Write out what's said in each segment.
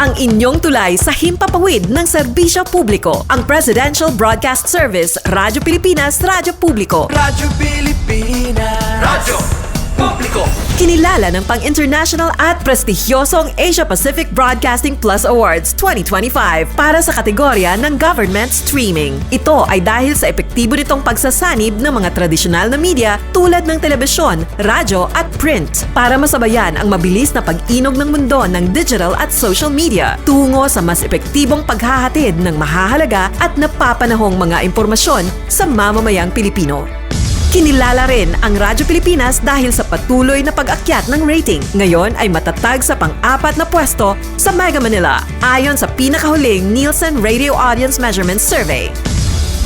ang inyong tulay sa himpapawid ng serbisyo publiko. Ang Presidential Broadcast Service, Radyo Pilipinas, Radyo Publiko. Radyo Pilipinas. Radyo Publiko. Kinilala ng pang-international at prestigyosong Asia Pacific Broadcasting Plus Awards 2025 para sa kategorya ng Government Streaming. Ito ay dahil sa epektibo nitong pagsasanib ng mga tradisyonal na media tulad ng telebisyon, radyo at print para masabayan ang mabilis na pag-inog ng mundo ng digital at social media tungo sa mas epektibong paghahatid ng mahahalaga at napapanahong mga impormasyon sa mamamayang Pilipino. Kinilala rin ang Radyo Pilipinas dahil sa patuloy na pag-akyat ng rating. Ngayon ay matatag sa pang-4 na pwesto sa Mega Manila ayon sa pinakahuling Nielsen Radio Audience Measurement Survey.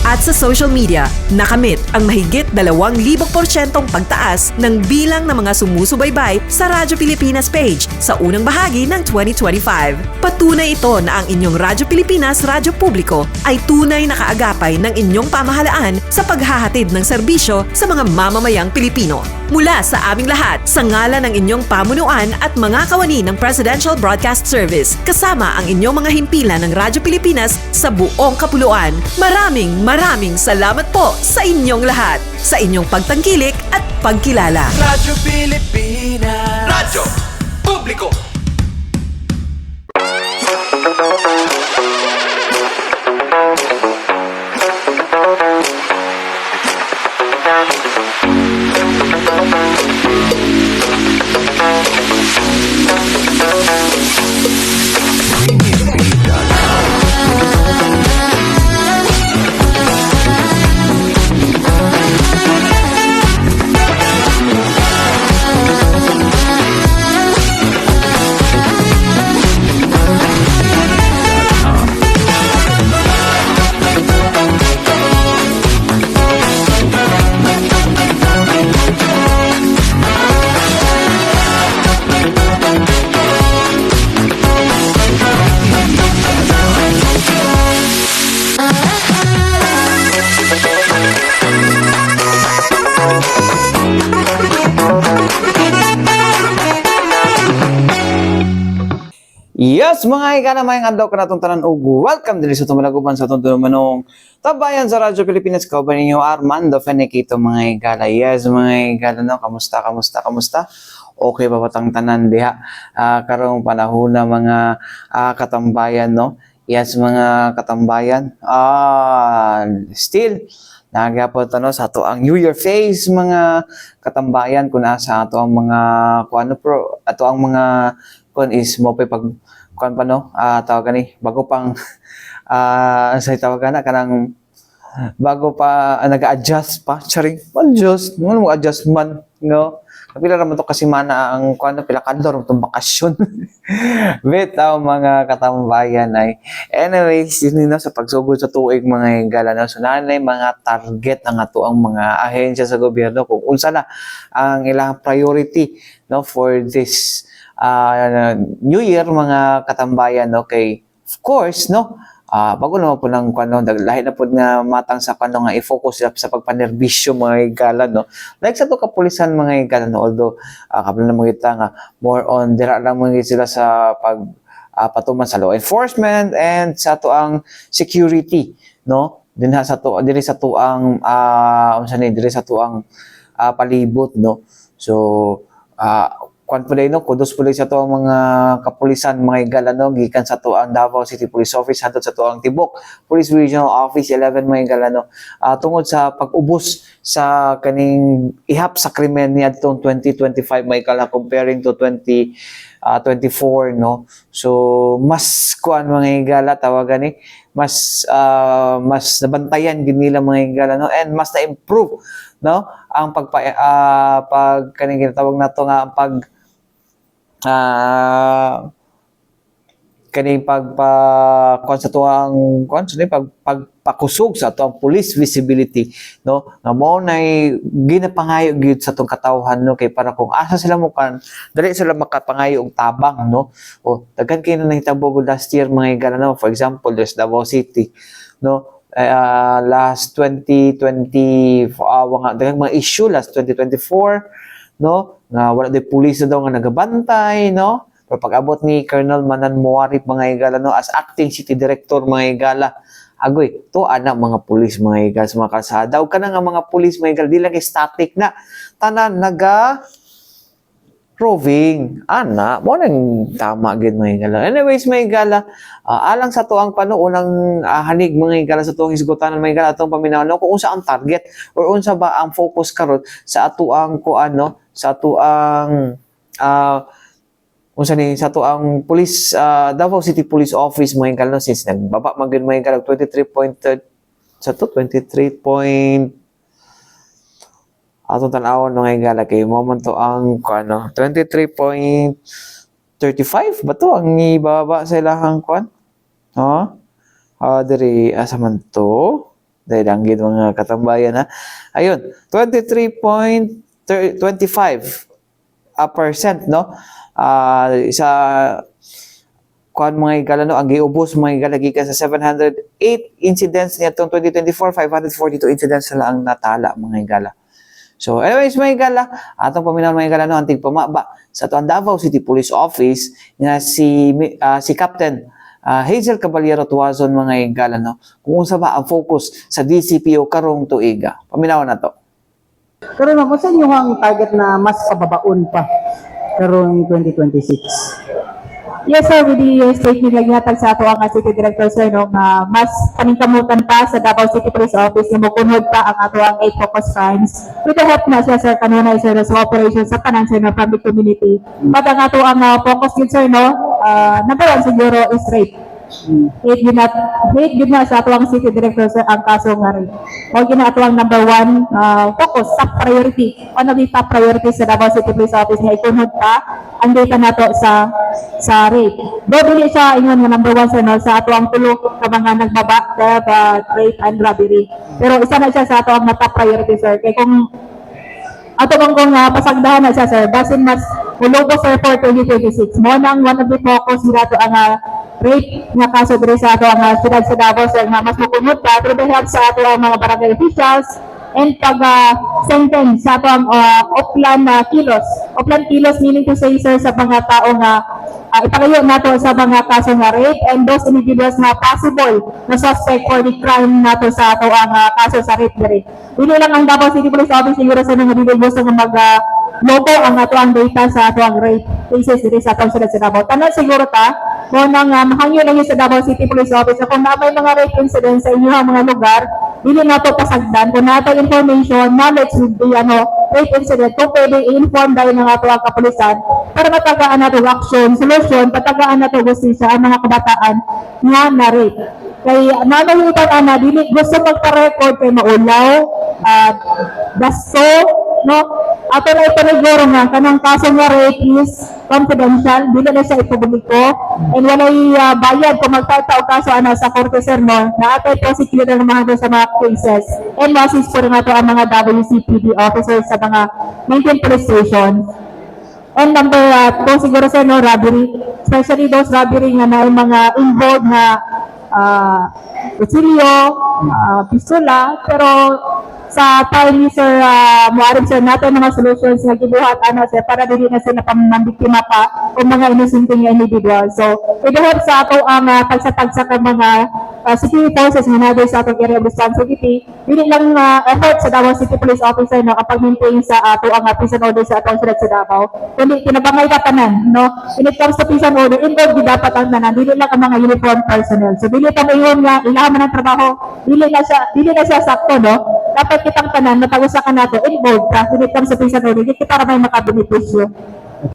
At sa social media, nakamit ang mahigit 2,000% pagtaas ng bilang ng mga sumusubaybay sa Radyo Pilipinas page sa unang bahagi ng 2025. Patunay ito na ang inyong Radyo Pilipinas, Radyo Publiko ay tunay na kaagapay ng inyong pamahalaan sa paghahatid ng serbisyo sa mga mamamayang Pilipino. Mula sa aming lahat, sa ngalan ng inyong pamunuan at mga kawani ng Presidential Broadcast Service, kasama ang inyong mga himpilan ng Radyo Pilipinas sa buong kapuluan, maraming salamat po sa inyong lahat, sa inyong pagtangkilik at pagkilala. Radyo Pilipinas. Radyo Publiko. Yes, mga ikana may adlaw ka natong tanan ug welcome diri sa tumalaguban sa tuntunan manong tabayan sa Radyo Pilipinas. Kauban ninyo Armando Fenekito mga igala. Yes, mga igala no, kamusta? Okay ba batang tanan diha karong panahon na mga katambayan no? Yes, mga katambayan. Still nagapot ano sa ato ang New Year phase mga katambayan kun asa ato ang mga ato ang mga is mo pag kuan pa no tawag gani bago pang sa tawag na kanang bago pa nag-adjust pa charing adjust mo adjustment no kapila ra man to kasi mana ang kuan pila kadlor tong bakasyon bitaw mga katambayan ay anyways yun na sa pagsugod sa tuig mga gala na so nanay mga target ang ato ang mga ahensya sa gobyerno kung unsa na ang ilang priority no for this New Year mga katambayan okay of course no bago naman po ng kuno lahi na po nga matang sa kuno nga i-focus sa pagpanerbisyo mga igala no like sa to kapulisan mga igala no although kapila na mga nga more on dira lang mga sila sa pag patuman sa law enforcement and sa to ang security no dinha sa to diri sa to ang diri sa to ang palibot no so kuan po no kudos po sa to ang mga kapulisan mga igala no gikan sa to ang Davao City Police Office hangtod sa to ang Tibok Police Regional Office 11 mga igala no tungod sa pag-ubos sa kaning ihap sa krimen niadtong 2025 mga igala comparing to 2024 no so mas kuan mga igala tawagan ni mas nabantayan gid nila mga igala no and mas na-improve no ang pag kaning ginatawag nato nga pag kaning pagpa sa tuang pagpakusog sa tuang police visibility no nga mao nay ginapangayo gyud sa tong katawhan no kay para kung asa sila mo kan dali sila makapangayo og tabang no o daghan kay na nahitabo last year mga igala no for example there's Davao City no last 2020 daghang mga issue last 2024 no nga wala day pulis na daw nga nagabantay no Pero pag-abot ni Colonel Manan Muarip mga higala no, as acting city director mga higala, agoy, to anak mga pulis mga higala sa mga kalsada. O ka na nga mga pulis mga higala, di lang static na. Tanan, roving. Ana, mo nang tama gid mga higala. Anyways, mga higala, alang sa tuang panuunang hanig mga higala sa tuang hisgotanan mga higala atong paminaw kung unsa ang target or unsa ba ang focus karon sa atuang sa atuang unsa ni sa atuang police Davao City Police Office mga higala since nagbaba magid mga higala 23 atong tan-awon mga higala kay moment to ang 23.35 ba to ang ibaba sa ilahang kwan diri asa man to dahil danggit mga katambayan ha ayun 23.25% no sa kwan mga higala no ang giubos mga higala gikan sa 708 incidents nitong 2024 542 incidents na lang natala mga higala. So anyways mga higala, atong paminaw mga higala no antig pamaba sa tuang Davao City Police Office nga si Captain Hazel Caballero Tuazon mga higala no kung unsa ba ang focus sa DCPO karong tuiga. Paminaw na to. Pero ma'am, saan yung ang target na mas pababaon pa karong 2026? Yes, sir. With the statement lang yatag sa ato ang City Director, sir, no, na mas paningkamutan pa sa Davao City Police Office na mukunod pa ang ato ang 8 focus crimes. With the help na siya, sir, kanunay, sir, sa operations sa kanan, sir, ng public community. But ang ato ang focus din, sir, no, number 1 siguro is rape. Hate yun na sa ato ang City Director, sir, ang kaso nga rin. O yun na ato ang number 1 focus, top priority. One of the top priorities sa Davao City Police Office na ikunod pa ang data nato sa rape. Do dili siya ingon nga number 1 sir no, sa ato ang tulo ka mga nagbaba rape and robbery. Pero isa na siya sa ato ang top priority sir. Kay kung ato bang kung pasagdahan na siya sir, basin mas mulubos sir for 2026. Mo nang one of the focus nila to ang rape nga kaso diri sa ato ang siyudad sa Davao sir nga mas makunod pa through the help sa ato ang mga barangay officials and pag-sentence sa ato ang Oplan kilos. Oplan kilos meaning to say sir sa mga tao nga ipalayo nato sa mga kaso nga rape and those individuals na possible na suspect for the crime nato sa ato ang kaso sa rape diri. Dili lang ang Davao City Police Office siguro sa mga dili gusto nga mag-logo ang ato ang data sa ato ang rape cases diri sa atong siyudad sa Davao. Tanan siguro ta mo nang mahangyo lang sa Davao City Police Office kung may mga rape incidents sa inyong mga lugar, dili nato pasagdan kung nato information, knowledge with the rape incident, kung pwede i-inform dahil ng ato ang kapulisan para matagaan nato action, solution, patagaan nato justisya ang mga kabataan nga na-rape. Kay nanahitan ana dili gusto magpa-record kay maulaw gasto no ato na ipaniguro nga kanang kaso nga rape is confidential, dili na siya ipubliko and walay bayad kung magtataw kaso ana sa korte sir no na atay prosecutor na mahalo sa mga cases and masis po rin ato ang mga WCPD officers sa mga maintain police stations. And number 2 siguro sir no, robbery, especially those robbery nga na mga involved na kutsilyo, pistola, pero sa time ni Sir Muarib sir nato mga solutions nga gibuhat sir para dili na sila napamambiktima pa o mga inosenteng individual. So with the help sa ato ang pagsatag sa mga security forces nga nato sa atong area of responsibility, dili lang effort sa Davao City Police Officer no kapag maintain sa ato ang prison order sa atong siyudad sa Davao, kundi kinabangay ka tanan no. When it comes to prison order, involved di dapat ang tanan, dili lang ang mga uniform personnel. So dili pa mayon nga ilaman ng trabaho, dili na siya sakto no. Dapat kitang tanan matag-usakan nato involved ka when it comes to prison order, kita para may makabenepisyo.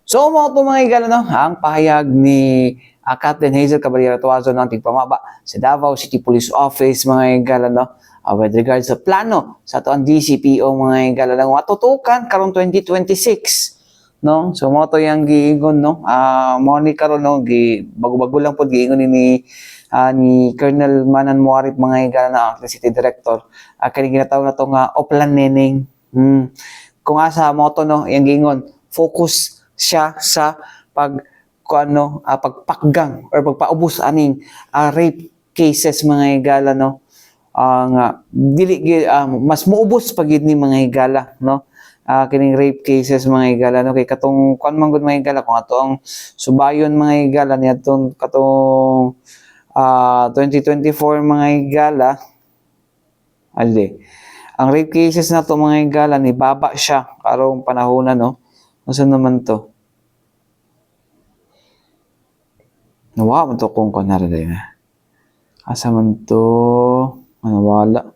So mga mga higala no, ang pahayag ni Captain Hazel Caballero Tuazon ng tigpamaba sa Davao City Police Office mga higala no, with regards sa plano sa ato ang DCPO mga higala no, matutukan karong 2026 no. So mo to yang giingon no, mo ni karon no bago-bago lang pod giingon ni Colonel Manan Muarip mga higala na ang City Director kani ginatawag na to nga Oplan Neneng. Kung asa mo to no, yang giingon focus siya sa pagpakgang or pagpaubos aning rape cases mga higala no, nga dili mas muubos pagid ni mga higala no kining rape cases mga higala no kay katong kuan man gud mga higala kung ato ang subayon mga higala ni atong katong 2024 mga higala alde ang rape cases na to mga higala ni baba siya karong panahon no asa naman to nawa man to kung kunara day na asa man to wala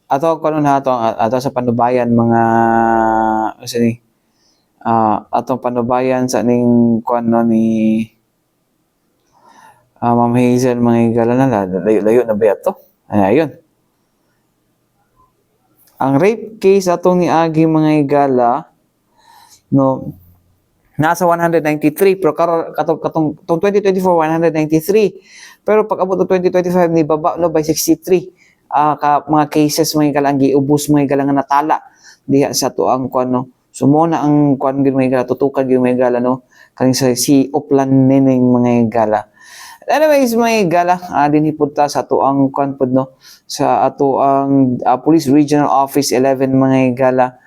ato karon ha ato sa panubayan mga asa ni atong panubayan sa ning kuan no ni Ma'am Hazel mga higala na layo na ba ito? Ayun. Ang rape case atong ni Agi mga higala no nasa 193 pero katong 2024 193 pero pag abot 2025 ni baba no by 63 mga cases mga higala ang giubos mga higala nga natala diha sa tuang kuan no so mo na ang kuan gyud mga higala tutukan gyud mga higala no kaning sa si Uplan nining mga higala. Anyways, mga higala, dinhi pud ta sa ato ang kuan pud no sa ato ang Police Regional Office 11 mga higala.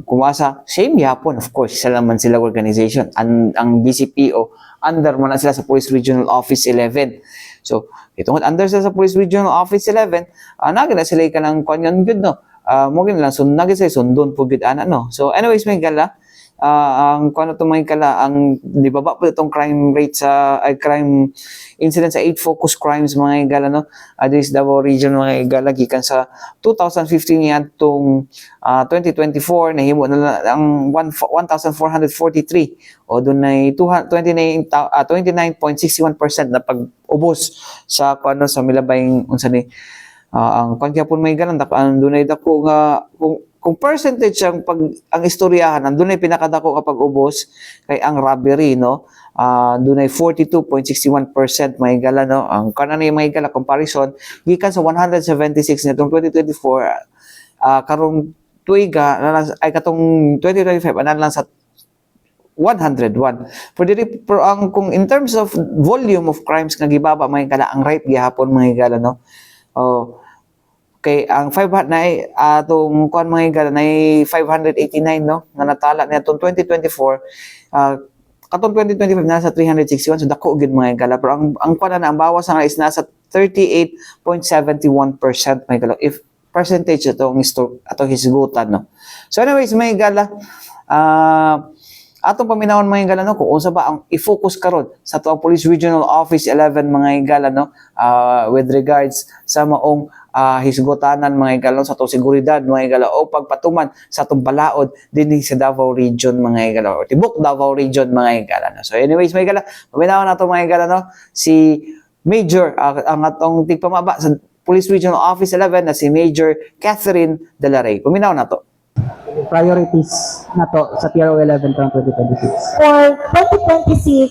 Kumasa same yapon of course sila man sila organization ang BCPO under mo na sila sa Police Regional Office 11. So itong under sila sa Police Regional Office 11 nagila sila kanang kuan yun good no mo gid lang nagila sila sundon pud gid ana no. So anyways mga higala, ang kuno to mga kala ang di baba po itong crime rate sa crime incident sa 8 focus crimes mga higala no this Davao region mga higala gikan sa 2015 yadtong 2024 nahimo na ang 1,443 o dunay 29.61% na pag-ubos sa kuno sa milabayng unsa ni ang kuan gyapon mga higala dunay dako nga kung percentage ang istoryahan andun ay pinakadako kapag ubos kay ang robbery no dunay 42.61% mga higala no ang kanang mga higala comparison gikan sa 176 nitong 2024 karong tuiga ay katong 2025 anan lang sa 101 pero ang kung in terms of volume of crimes nga gibaba mga higala ang rape gihapon mga higala no kay ang 500 na atong kuan mga higala na 589 no nga natala ni atong 2024 katong 2025 nasa 361 so dako gid mga higala pero ang kuan na ang bawas na is nasa 38.71% mga higala if percentage atong hisgutan no. So anyways mga higala atong paminawon mga higala no kung unsa ba ang i-focus karon sa tuang Police Regional Office 11 mga higala no with regards sa maong hisgutanan mga higala sa atong seguridad mga higala o pagpatuman sa atong balaod dinhi sa Davao Region mga higala o tibok Davao Region mga higala no. So anyways mga higala paminawon nato mga higala no si Major ang atong tigpamaba sa Police Regional Office 11 na si Major Catherine De La Rey. Paminawon nato Priorities na to sa PRO 11 taong 2026. For 2026,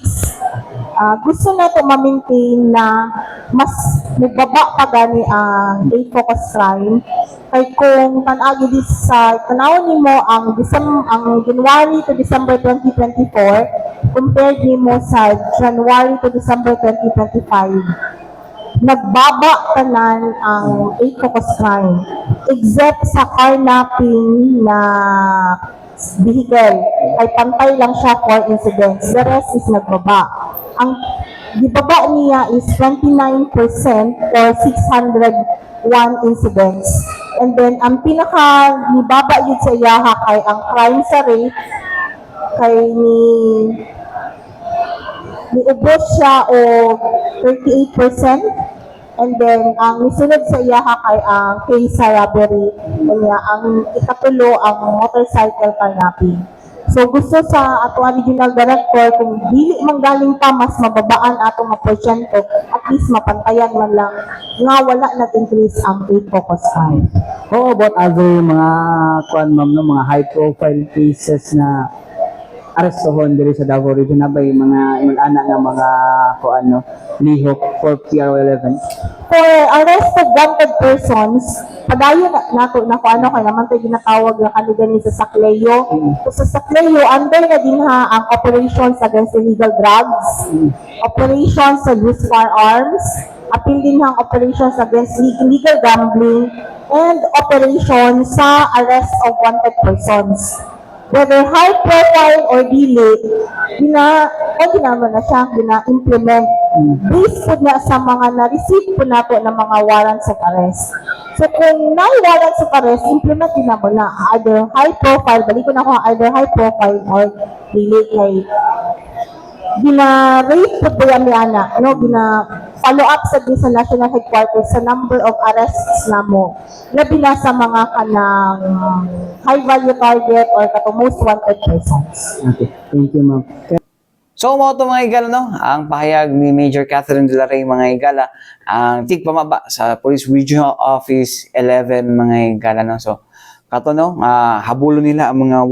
gusto na ito ma-maintain na mas nagbaba pa gani ang day focus crime. Kay kung tanagi dis sa tanawon nimo ang January to December 2024 compared nimo sa January to December 2025. Nagbaba tanan ang 8 focus crime except sa carnapping na vehicle ay pantay lang siya for incidents. The rest is nagbaba. Ang gibaba niya is 29% or 601 incidents. And then ang pinaka nibaba yun sa iyaha kay ang crime sa rape kay niubos siya o 38%. And then, ang nisunod sa iyaha kay ang case sa robbery, kanya ang ikatulo ang motorcycle carnapping. So, gusto sa ato regional director, kung dili manggaling pa, mas mababaan atong maporsyento, at least mapantayan man lang nga wala nag-increase ang pay focus crime. How about other mga kuan ma'am no mga high profile cases na arestohon diri sa Davao Region na ba yung mga imag-ana nga mga kuan no lihok for PRO 11? For arrested wanted persons, padayon nato na kung ano kay naman tayo ginatawag na kanila sa Sacleo. So sa Sacleo, under na din ha ang operations against illegal drugs, operations sa use firearms, appeal din ang operations against illegal gambling and operation sa arrest of wanted persons. Whether high profile or dili, ginagawa na siya, gina-implement based po na sa mga na-receive po nato ng mga warrants of arrest. So kung warrants of arrest, implement din na mo na either high profile, balik ko na kung either high profile or dili kay gina-rate po po yan niya no? Gina-follow up sa national headquarters sa number of arrests na mo. Labi na sa mga kanang high value target or kato most wanted persons. Okay, thank you, ma'am. So, mga ito mga higala, no? Ang pahayag ni Major Catherine de la Rey, mga higala, ang tigpamaba sa Police Regional Office 11, mga higala, no? So, kato, no? Habulo nila ang mga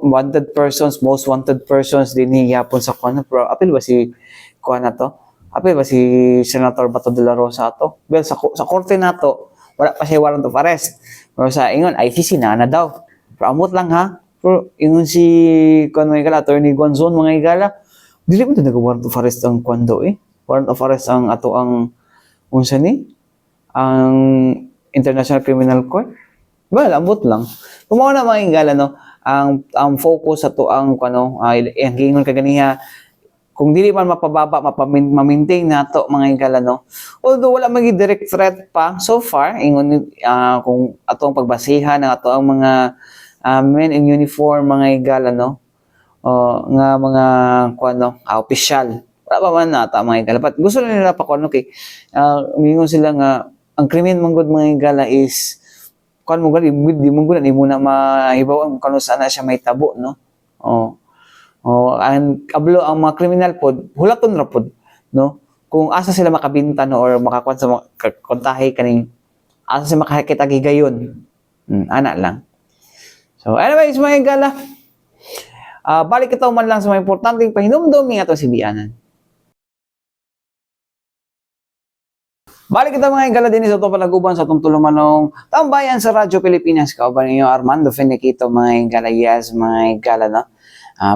wanted persons, most wanted persons din hiyapon sa kuwan. Pero apil ba si kuwan na to? Apil ba si Senator Bato de la Rosa to? Well, sa korte na to, wala pa siya warrant of arrest. Pero sa ingon, ICC na daw. Pero amot lang ha. Pero ingon si kuwan mga higala, Attorney Guanzon mga higala, dili mo ito nag-warrant of arrest ang kuwan do eh. Warrant of arrest ang ato ang unsa ni? Ang International Criminal Court. Well, amot lang. Tumawa na mga higala, no? Ang focus sa to ang ang giingon kaganiha kung dili man mapababa ma-maintain nato mga higala, no, although wala magi direct threat pa so far ingon kung atong pagbasihan ng ato ang mga men in uniform mga higala, no, nga mga opisyal wala pa man nata mga higala, but gusto nila pa kay ingon sila nga ang krimen manggod mga higala is kan mo gali di mo gud ni muna mahibaw ang kanu sana siya may tabo, no. Ang ablo ang mga kriminal pod hulaton ra pod, no, kung asa sila makabinta, no, or makakuan sa kontahe kaning asa sila makakita gigayon, ana lang. So anyways mga higala, balik ito man lang sa mga importanteng pahinumdum ng atong sibianan. Balik kita mga higala din sa ito palaguban sa itong tulumanong tambayan sa Radyo Pilipinas. Kauban ninyo Armando Feniquito mga higala. Yes, mga higala, no?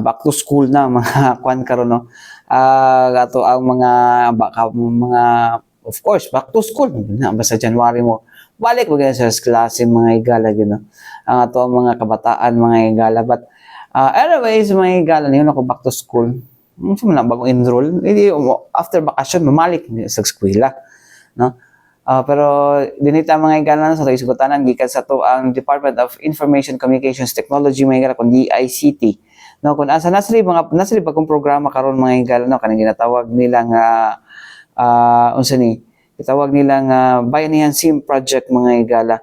Back to school na mga kwan karon, no? Ato ang mga of course back to school na basta January mo. Balik mo sa klase mga higala gino. Ang ato ang mga kabataan mga higala. But anyways mga higala niyo ako back to school. Unsa man bagong enroll? After vacation mamalik sa eskwela. No? Pero dinita mga higala sa isgutanan gikan sa to ang Department of Information Communications Technology mga higala kun DICT, no, kun asa nasli bagong programa karon mga higala, no, kanang ginatawag nila nga unsa ni gitawag nila nga Bayanihan SIM project mga higala.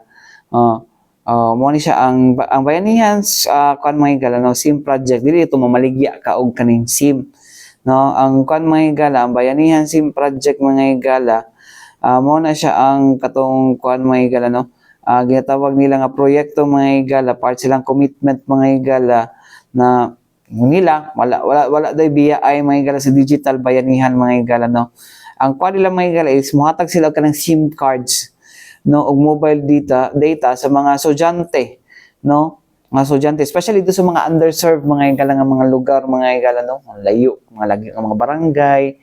Mo ni siya ang Bayanihan kan mga higala, no, SIM project dili ito mamaligya ka og kaning SIM, no, ang kan mga higala ang Bayanihan SIM project mga higala. Mo na siya ang katong kuan mga higala, no, ginatawag nila nga proyekto mga higala, part silang commitment mga higala na nila wala day biya ay mga higala sa digital bayanihan mga higala, no. Ang kuan nila mga higala is muhatag sila kanang SIM cards, no, og mobile data sa mga estudyante, no, mga estudyante especially dito sa mga underserved mga higala nga mga lugar mga higala, no, layo mga barangay,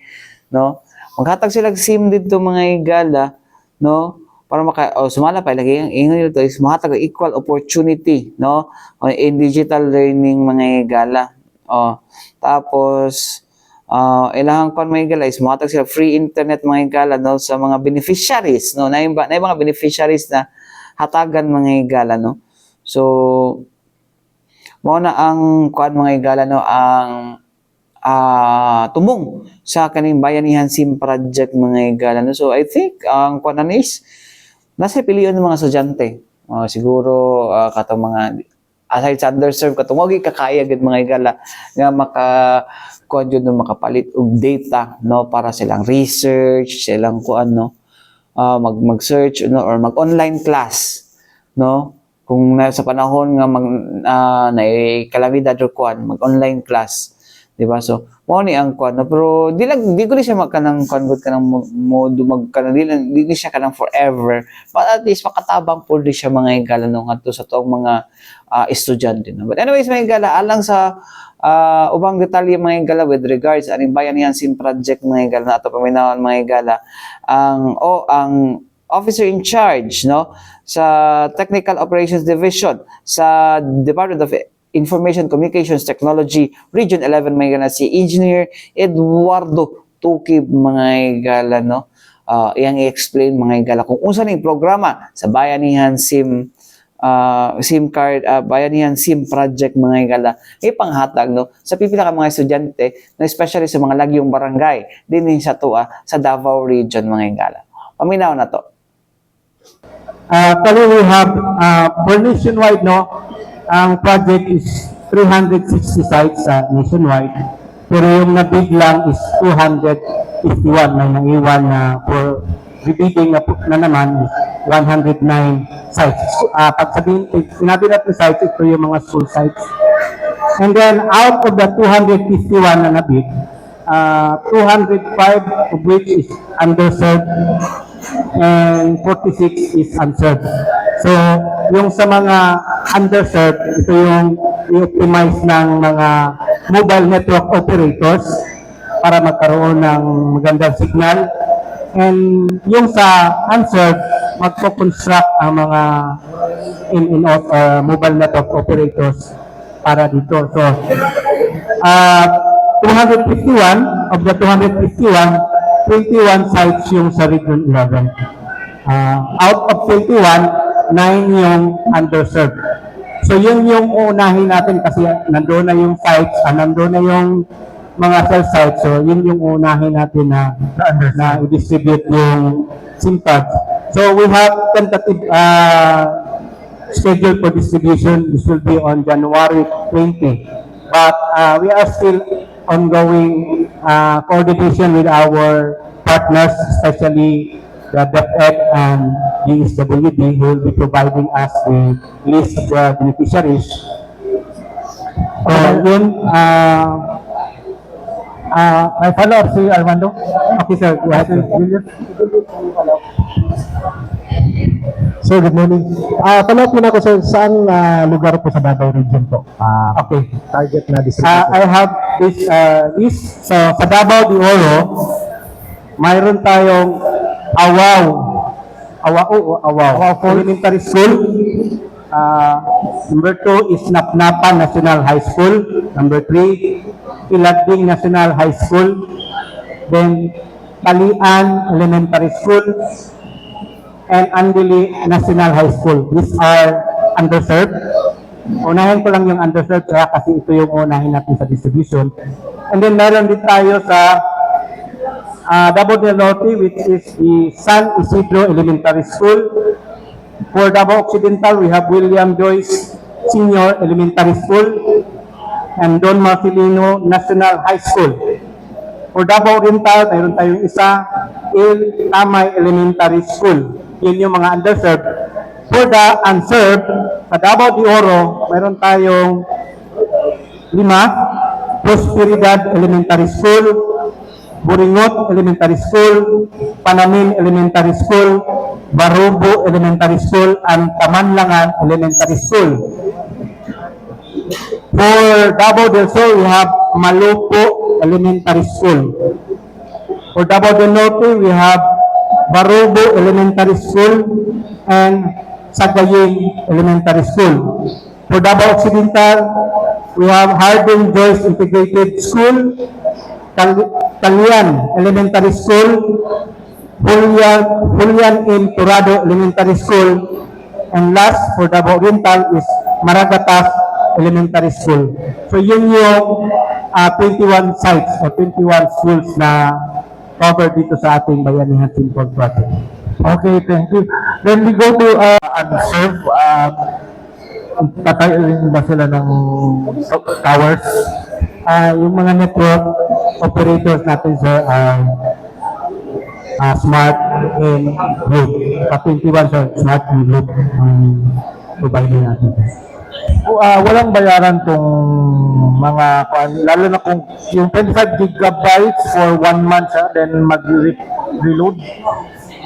no. Maghatag sila SIM dito mga higala, no, para sumala pa lagi ang ingon nito is mahatag equal opportunity, no, in digital learning mga higala. Tapos ilahang kon mga higala is mahatag sila free internet mga higala, no, sa mga beneficiaries, no, na mga beneficiaries na hatagan mga higala, no. So mao na ang kuan mga higala, no, ang tumong sa kaning Bayanihan SIM project mga higala, no. So I think ang kuan is nasa piliyon ng mga estudyante, siguro katong mga aside sa underserved katong wagi kakaya gid mga higala nga kuan jud no, makapalit og data, no, para silang research, silang kuan, no, mag-search, no, or mag-online class, no, kung sa panahon nga na kalamidad or kuan mag-online class, di ba? So mo ni ang kwan, no? Pero di ko ni siya magkanang kwan gud kanang modo magkanang di siya kanang forever, but at least makatabang po di siya mga higala nung adto sa tuong mga estudyante, no? But anyways, mga higala, alang sa ubang detalye mga higala with regards aning Bayanihan SIM project mga higala na ato paminawan mga higala, ang officer in charge, no, sa Technical Operations Division sa Department of Information Communications Technology Region 11 mga higala, si Engineer Eduardo Tukib mga higala, no. Iyang i-explain mga higala kung unsa ning programa sa Bayanihan SIM SIM card, Bayanihan SIM project mga higala, ipanghatag, no, sa pipila ka mga estudyante, no, especially sa mga lagyong barangay dinhi sa tuwa sa Davao Region mga higala. Paminaw na to. Actually, we have for nationwide, no, ang project is 360 sites nationwide. Pero yung nabig lang is 251. May naiwan na for rebidding na naman is 109 sites. Pag sinabi natin sites, ito yung mga school sites. And then out of the 251 na nabig, 205 of which is underserved and 46 is unserved. So, yung sa mga underserved, ito yung i-optimize ng mga mobile network operators para magkaroon ng magandang signal. And yung sa unserved, magpo-construct ang mga mobile network operators para dito. So, 251 of the 251, 21 sites yung sa Region 11. Out of 21, 9 yung underserved. So yun yung uunahin natin kasi nandoon na yung sites, nandoon na yung mga cell sites. So yun yung uunahin natin na i-distribute yung SIM cards. So we have tentative schedule for distribution. This will be on January 20. But we are still ongoing coordination with our partners, especially the DepEd and DSWD, who will be providing us the list of the beneficiaries. So, yun, I follow up si Armando. Okay, sir. Go ahead. Sir, good morning. Follow up muna ako, sir. Saan lugar po sa Davao Region po? Okay. Target na distribution. I have this list. So, sa Davao de Oro, mayroon tayong Awao Elementary School. Number 2 is Napnapan National High School. Number 3, Ilading National High School. Then, Talian Elementary School. And Andili National High School. These are underserved. Unahin ko lang yung underserved kasi ito yung unahin natin sa distribution. And then, meron din tayo sa Davao del Norte, which is the San Isidro Elementary School. For Davao Occidental, we have William Joyce Senior Elementary School and Don Marcelino National High School. For Davao Oriental, mayroon tayong isa, Il Tamay Elementary School. Yun yung mga underserved. For the unserved, sa Davao de Oro, mayroon tayong 5, Prosperidad Elementary School, Buringot Elementary School, Panamin Elementary School, Barubo Elementary School, and Tamanlangan Elementary School. For Davao del Sur, we have Malupo Elementary School. For Davao del Norte, we have Barubo Elementary School and Sagaying Elementary School. For Davao Occidental, we have Hardin Joyce Integrated School, Talian Elementary School, Julian M. Torado Elementary School, and last for Davao Oriental is Maragatas Elementary School. So yun yung 21 sites o 21 schools na cover dito sa ating Bayanihan SIM card project. Okay, thank you. Then we go to unserved. Tatayin ba sila ng towers? Yung mga network operators natin, sir, Smart and Group. 21, sir, Smart and Group ang providing natin. Walang bayaran tong mga lalo na kung yung 25 gigabytes for 1 month siya, then mag-reload.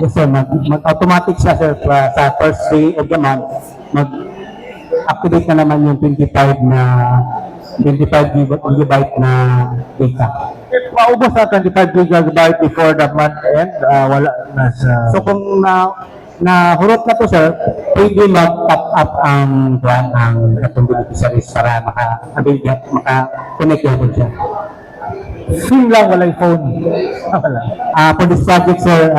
Yes sir, mag-automatic siya sir sa first day of the month. Mag-activate na naman yung 25 gigabyte na data. If maubos na 25 gigabyte before the month end, wala na siya. So kung nahurot na to sir, pwede mag-top up ang atong beneficiaries para maka-connect natin siya. SIM lang, wala yung phone. Wala. For this project sir,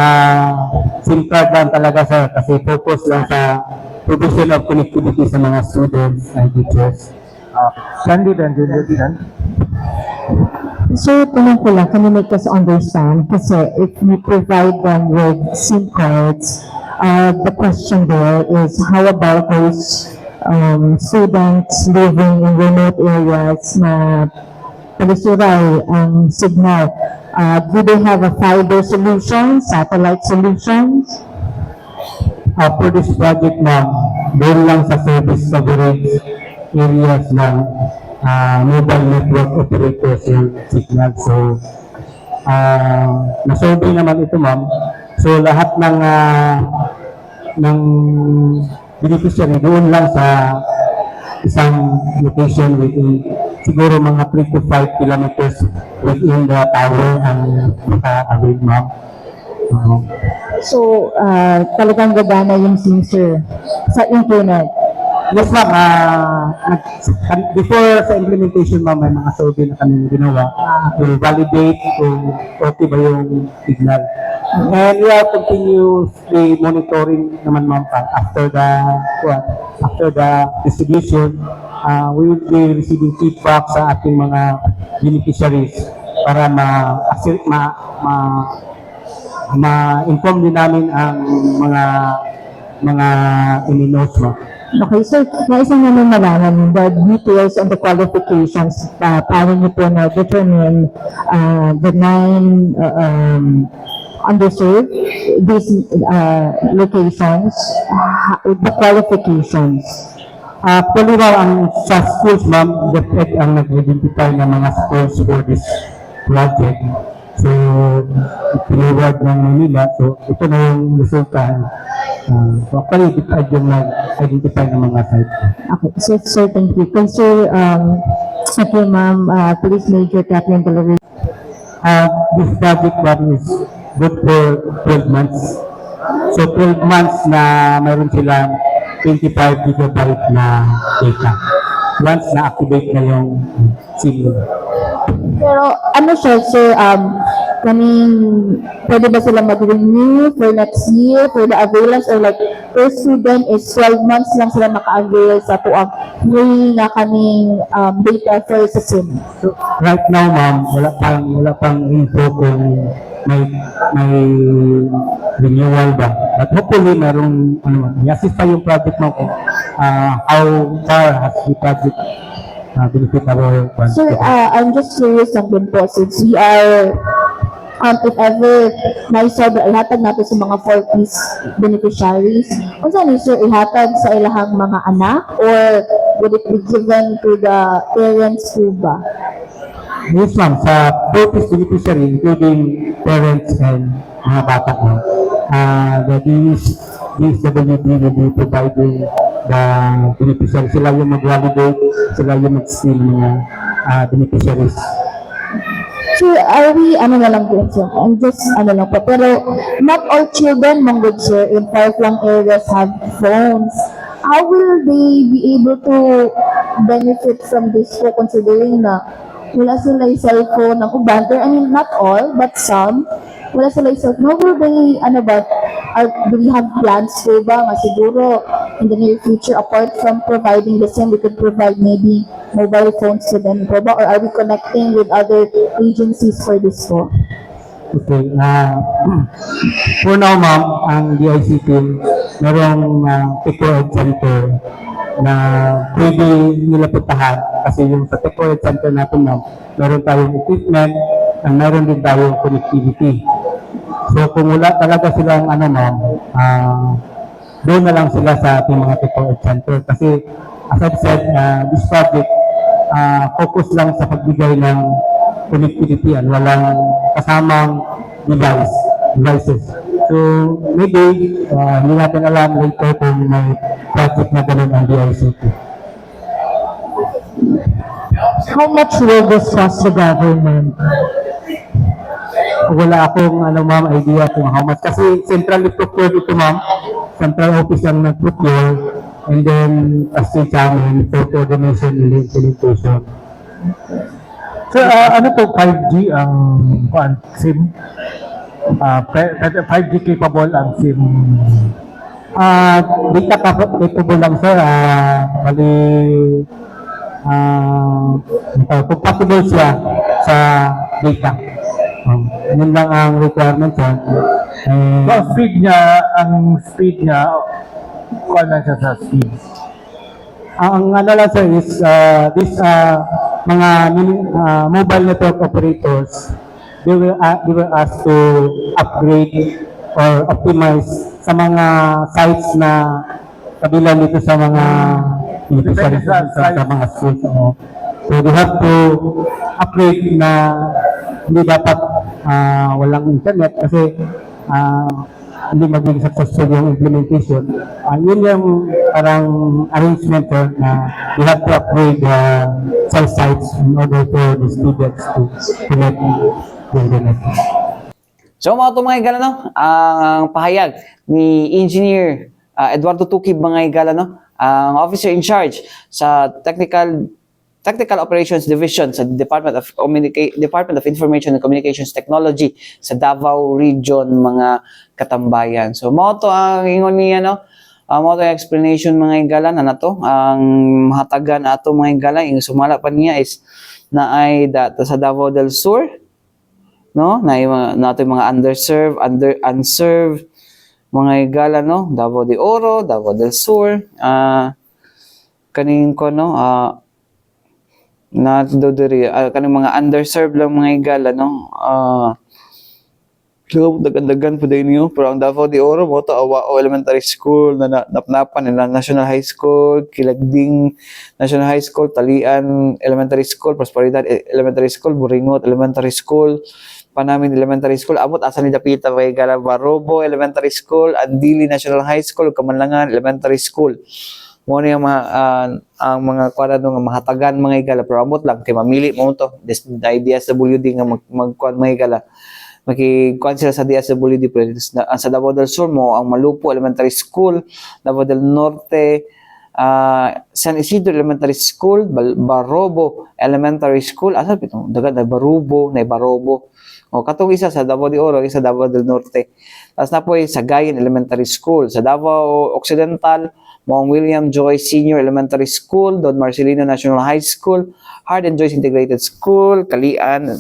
SIM card lang talaga sir kasi focus lang sa provision of connectivity sa mga students and teachers. Sandy dan So, tanong ko lang, can you make us understand? Kasi if we provide them with SIM cards, the question there is, how about those students living in remote areas na palisuray ang signal? Do they have a fiber solution, satellite solutions? For this project ma'am, doon lang sa service coverage areas ng mobile network operators yung signal. So, na-survey naman ito ma'am. So, lahat ng beneficiary doon lang sa isang location within siguro mga 3 to 5 kilometers within the tower ang maka-avail ma'am. So, talagang gagana yung sensor sa internet. Yes ma'am, before sa implementation ma'am, may mga survey na kami ginawa to validate kung okay ba yung signal. And we are continuously monitoring naman ma'am after the distribution. We will be receiving feedback sa ating mga beneficiaries para ma-inform din namin ang mga in-notes mo. Okay, so naisang naman malaman the details and the qualifications para niyo po na determine the 9 underserved these locations, the qualifications. Paliwaw ang sa schools ma'am, DepEd ang nag-identify ng mga schools for this project. So, pinawag ng Manila. So, ito na yung resulta. So, actually, DepEd yung nag-identify ng mga site. Okay, so thank you. Sir, okay ma'am, Police Major Kathleen Delaroy. This project one is good for 12 months. So, 12 months na mayroon silang 25 gigabyte na data. Once na-activate na yung SIM. Pero ano siya, sir, pwede ba sila mag-renew for next year, for the availance, or like, per student is 12 months lang sila maka-avail sa tuwang free na kaming data for sa SIM. So, right now, ma'am, wala pang info kung may renewal ba. But hopefully, merong, i-assist pa yung project mo kung how far has the project benefit our project. Sir, I'm just curious lang din po, since we are, if ever naisob ihatag natin sa mga 40s beneficiaries, kung saan ni sir ihatag sa ilahang mga anak, or would it be given to the parents po ba? Yes, ma'am. Sa 40s beneficiary, including parents and mga bata mo, the DSWD will be providing the beneficiary. Sila yung mag-validate, sila yung mag-seal mga beneficiaries. Sir, are we, ano na lang po, sir? I'm just, ano lang po. Pero, not all children, mong good sir, in far-flung areas have phones. How will they be able to benefit from this po, considering na wala sila yung cellphone ng uban? I mean, not all, but some. Wala sila yung cellphone. How will they, do we have plans po ba nga siguro in the near future, apart from providing the SIM, we could provide maybe mobile phones to them po ba? Or are we connecting with other agencies for this po? Okay. For now, ma'am, ang DICT, merong Techword Center na pwede nila puntahan kasi yung sa Techword Center natin, ma'am, meron tayong equipment at meron din tayong connectivity. So kung wala talaga silang ma'am, doon na lang sila sa ating mga Techword Center kasi as I've said, this project focus lang sa pagbigay ng connectivity at walang kasamang devices. So, maybe, hindi natin alam later kung may project na ganun ang DICT. How much will this cost the government? Wala akong ma'am, idea kung how much. Kasi centrally procured ito ma'am. Central office ang nag-procure. And then, kasi sa amin, for coordination and implementation. So, ano po 5G ang SIM? 5G capable ang SIM? Data capable lang sir. Bali, compatible siya sa data. Yun lang ang requirement sir. So, ang speed niya, kuha lang siya sa speed. Ang lang sir is mga mobile network operators, they will ask to upgrade or optimize sa mga sites na kabilang dito sa mga sa mga schools. So they have to upgrade na hindi dapat walang internet kasi hindi magiging successful yung implementation. Yun yung parang arrangement na we have to upgrade cell sites in order for the students to connect the internet. So mga ito mga igala, no? Ang pahayag ni Engineer Eduardo Tukib mga igala, no? Ang officer in charge sa Technical Operations Division sa Department of Information and Communications Technology sa Davao Region mga katambayan. So mo to ang ingon niya, no? Mo to yung explanation mga igala na nato. Ang mahatagan ato mga igala, yung sumala pa niya is na ay sa Davao del Sur, no? Nato yung mga unserved mga igala, no? Davao de Oro, Davao del Sur, kaning ko, no? Na dodori kanang mga underserved lang mga igala, no? Dagan po din niyo, pero ang Davao de Oro mo to Awao Elementary School na napnapan nila National High School, Kilagding National High School, Talian Elementary School, Prosperidad Elementary School, Buringot Elementary School, Panamin Elementary School, amot asa ni dapita mga igala, Barobo Elementary School, Andili National High School, Kamanlangan Elementary School. Mo na yung ang mga kwara nga mahatagan mga igala, pero amot lang kay mamili mo to DSWD nga magkuan mga igala, makikuan sila sa DSWD. Sa Davao del Sur mo ang Malupo Elementary School, Davao del Norte San Isidro Elementary School, Barobo Elementary School, asa pito dagan na Barobo o katong isa sa Davao de Oro, isa Davao del Norte. Tapos na po sa Gayan Elementary School, sa Davao Occidental Mong William Joyce Senior Elementary School, Don Marcelino National High School, Hard and Joyce Integrated School, Kalian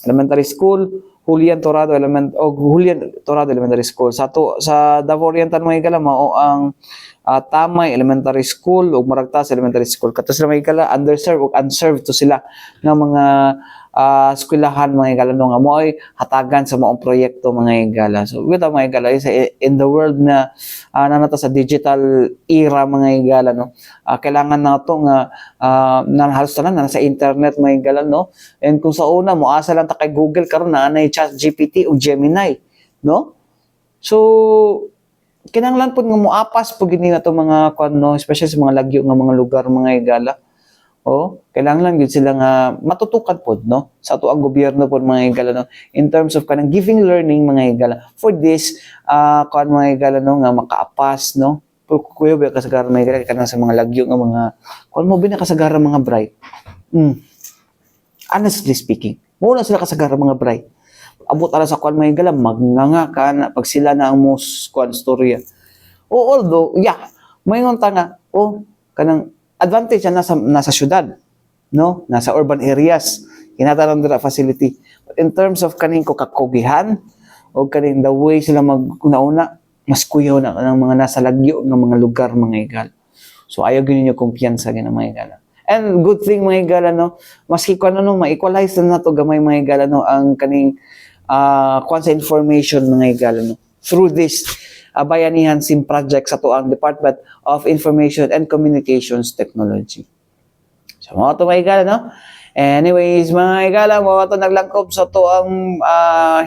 Elementary School, Julian Torado Elementary School. Sa Davao Oriental mga igala mao ang Tamay Elementary School ug Maragtas Elementary School. Kato sila mga igala underserved ug unserved to sila nga mga eskwelahan mga igala nga mo ay hatagan sa maong proyekto mga igala. So with mga igala in the world na nanata sa digital era mga igala, no, kailangan nato nga halos tanan na sa internet mga igala, no. And kung sa una mo asa lang ta kay Google, karon na anay ChatGPT o Gemini, no. So kinahanglan pud nga moapas pud gini nato mga kuan, no, especially sa mga lagyo nga mga lugar mga igala. Kailangan gyud sila nga matutukan pod, no, sa ato ang gobyerno pod mga igala, no, in terms of kanang giving learning mga igala for this kuan mga igala, no, nga makaapas, no. Kuya ba kasagaran mga igala kanang sa mga lagyo nga mga kuan mo bina kasagaran mga bright. Honestly speaking, mo na sila kasagaran mga bright. Abot ala sa kuan mga igala magnganga ka na pag sila na ang most kuan storya. Although mayngon ta nga kanang advantage na nasa syudad, no, nasa urban areas kinatanan dira facility. But in terms of kaning kakugihan o kaning the way sila maguna mas kuyaw na ng mga nasa lagyo ng mga lugar mga igala. So ayaw gyud ninyo kumpiyansa gyud mga igala. And good thing mga igala, no, maski kuan ano ma-equalize na to gamay mga igala, no, ang kaning kuan sa information mga igala, no, through this Bayanihan SIM project sa tuang Department of Information and Communications Technology. So, mga ito mga higala, no? Anyways, mga higala, mga ito naglangkop sa to ang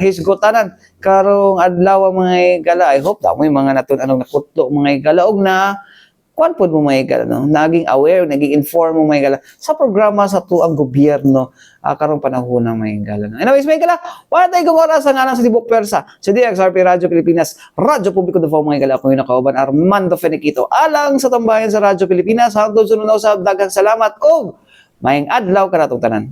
hisgotanan. Karong adlaw mga higala. I hope damo yung mga natun anong nakutlo mga higala. Og na, kuan po mo mga higala, no? Naging aware, naging inform mo mga higala sa programa sa to ang gobyerno karong panahon ng mga higala. No? Anyways, mga higala, wala tayo gumara sa ngalan sa Tibok Persa, sa DXRP Radyo Pilipinas, Radyo Publiko Davao mga higala. Ako yung nakauban, Armando Feniquito. Alang sa tambayan sa Radyo Pilipinas, hangtod sunod na usab, daghang salamat o maayong adlaw kanatong tanan.